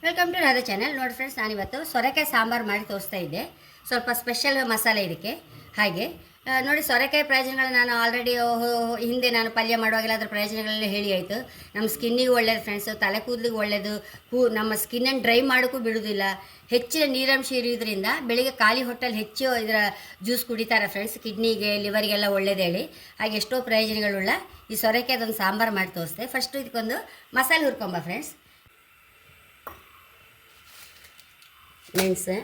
Welcome to Radha channel. ನೋಡಿ friends, ನಾನಿವತ್ತು ಸೊರೆಕಾಯಿ ಸಾಂಬಾರು ಮಾಡಿ ತೋರಿಸ್ತಾ ಇದ್ದೆ. ಸ್ವಲ್ಪ ಸ್ಪೆಷಲ್ ಮಸಾಲೆ ಇದಕ್ಕೆ. ಹಾಗೆ ನೋಡಿ, ಸೊರೆಕಾಯಿ ಪ್ರಯೋಜನಗಳು ನಾನು ಆಲ್ರೆಡಿ ಹಿಂದೆ ನಾನು ಪಲ್ಯ ಮಾಡುವಾಗೆಲ್ಲ ಅದರ ಪ್ರಯೋಜನಗಳೆಲ್ಲ ಹೇಳಿ ಆಯಿತು. ನಮ್ಮ ಸ್ಕಿನ್ನಿಗೆ ಒಳ್ಳೆಯದು ಫ್ರೆಂಡ್ಸು, ತಲೆ ಕೂದಲಿಗೆ ಒಳ್ಳೆಯದು, ನಮ್ಮ ಸ್ಕಿನ್ನನ್ನು ಡ್ರೈ ಮಾಡೋಕ್ಕೂ ಬಿಡೋದಿಲ್ಲ. ಹೆಚ್ಚಿನ ನೀರಂಶ ಇರೋದ್ರಿಂದ ಬೆಳಿಗ್ಗೆ ಖಾಲಿ ಹೊಟ್ಟೆಲ್ಲಿ ಹೆಚ್ಚು ಇದರ ಜ್ಯೂಸ್ ಕುಡಿತಾರೆ ಫ್ರೆಂಡ್ಸ್. ಕಿಡ್ನಿಗೆ, ಲಿವರಿಗೆಲ್ಲ ಒಳ್ಳೇದು ಹೇಳಿ. ಹಾಗೆ ಎಷ್ಟೋ ಪ್ರಯೋಜನಗಳುಳ್ಳ ಈ ಸೊರೆಕಾಯಿ ಅದೊಂದು ಸಾಂಬಾರು ಮಾಡಿ ತೋರಿಸ್ದೆ. ಫಸ್ಟು ಇದಕ್ಕೊಂದು ಮಸಾಲೆ ಹುರ್ಕೊಂಬ ಫ್ರೆಂಡ್ಸ್. ಮೆಣಸು,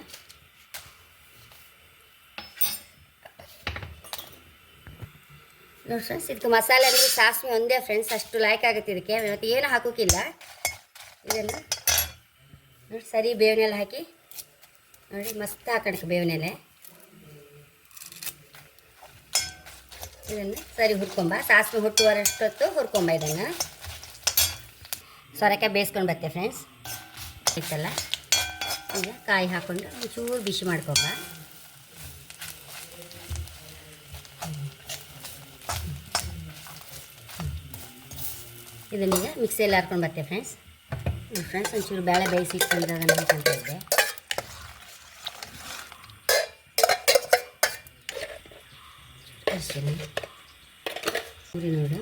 ನೋಡಿ ಫ್ರೆಂಡ್ಸ್, ಇದಕ್ಕೆ ಮಸಾಲೆ ಅಂದರೆ ಸಾಸಿವೆ ಒಂದೇ ಫ್ರೆಂಡ್ಸ್, ಅಷ್ಟು ಲಾಯ್ಕ್ ಆಗುತ್ತೆ ಇದಕ್ಕೆ. ಇವತ್ತು ಏನು ಹಾಕೋಕ್ಕಿಲ್ಲ. ಇದನ್ನು ನೋಡಿ ಸರಿ ಬೇವಿನೆಲ್ಲ ಹಾಕಿ ನೋಡಿ ಮಸ್ತ್ ಹಾಕಣಕ್ಕೆ ಬೇವಿನೆಲೆ. ಇದನ್ನು ಸರಿ ಹುರ್ಕೊಂಬ, ಸಾಸಿವೆ ಹುಟ್ಟುವರಷ್ಟೊತ್ತು ಹುರ್ಕೊಂಬ. ಇದನ್ನು ಸೊರೆಕಾಯಿ ಬೇಯಿಸ್ಕೊಂಡು ಬರ್ತೆ ಫ್ರೆಂಡ್ಸ್. ಇತ್ತಲ್ಲ, ಈಗ ಕಾಯಿ ಹಾಕ್ಕೊಂಡು ಒಂಚೂರು ಬಿಸಿ ಮಾಡ್ಕೊಂಬ. ಇದನ್ನೀಗ ಮಿಕ್ಸಿಯಲ್ಲಿ ಹಾರ್ಕೊಂಡು ಬರ್ತೇವೆ ಫ್ರೆಂಡ್ಸ್. ಫ್ರೆಂಡ್ಸ್, ಒಂಚೂರು ಬೇಳೆ ಬೇಯಿಸಿ ಇಟ್ಕೊಂಡು ಅದನ್ನು ಹಾಕೊಂತ ಇದ್ದೆ. ಅಷ್ಟೇ ಪೂರಿ ನೋಡು,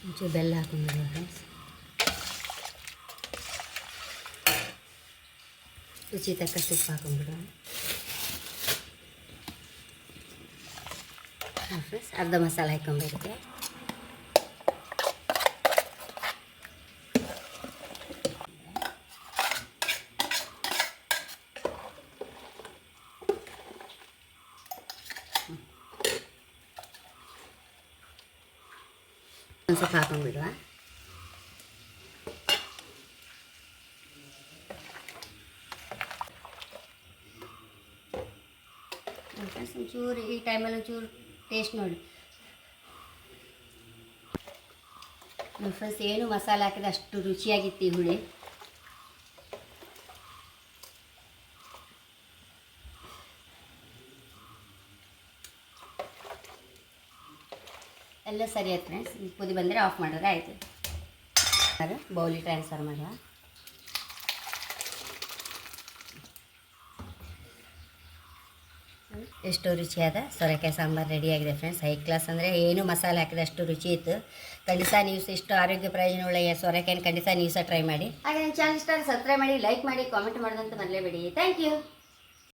ಒಂಚೂರು ಬೆಲ್ಲ ಹಾಕೊಂಡು ಫ್ರೆಂಡ್ಸ್. ರುಚಿ ತಕ್ಕ ಉಪ್ಪು ಹಾಕೊಂಡ್ಬಿಡು ಫ್ರೆಂಡ್ಸ್. ಅರ್ಧ ಮಸಾಲೆ ಹಾಕೊಂಡ್ಬಿಡುತ್ತೆ. ಒಂದು ಸ್ವಲ್ಪ ಹಾಕೊಂಡ್ಬಿಡುವ. ಫ್ರೆಂಡ್ಸ್, ಒಂಚೂರು ಈ ಟೈಮಲ್ಲಿ ಒಂಚೂರು ಟೇಸ್ಟ್ ನೋಡಿ. ಫ್ರೆಂಡ್ಸ್, ಏನು ಮಸಾಲೆ ಹಾಕಿದ್ರೆ ಅಷ್ಟು ರುಚಿಯಾಗಿತ್ತು ಈ ಹುಳಿ. ಎಲ್ಲ ಸರಿ ಆಯ್ತು ಫ್ರೆಂಡ್ಸ್. ಕುದಿ ಬಂದರೆ ಆಫ್ ಮಾಡಿದ್ರೆ ಆಯಿತು. ಬೌಲಿಗೆ ಟ್ರಾನ್ಸ್ಫರ್ ಮಾಡುವ. ಎಷ್ಟು ರುಚಿಯಾದ ಸೊರೆಕಾಯಿ ಸಾಂಬಾರು ರೆಡಿಯಾಗಿದೆ ಫ್ರೆಂಡ್ಸ್. ಹೈ ಕ್ಲಾಸ್ ಅಂದರೆ ಏನು ಮಸಾಲೆ ಹಾಕಿದ್ರೆ ಅಷ್ಟು ರುಚಿ ಇತ್ತು. ಖಂಡಿತ ನೀವು ಇಷ್ಟು ಆರೋಗ್ಯ ಪ್ರಯೋಜನವುಳ್ಳ ಸೊರೆಕಾಯಿನ ಖಂಡಿತ ನೀವು ಸಹ ಟ್ರೈ ಮಾಡಿ. ಹಾಗೆ ನನ್ನ ಚಾನಲ್ ಇಷ್ಟ ಸಬ್ಸ್ಕ್ರೈಬ್ ಮಾಡಿ, ಲೈಕ್ ಮಾಡಿ, ಕಾಮೆಂಟ್ ಮಾಡೋದಂತ ಮರಲೇಬೇಡಿ. Thank you.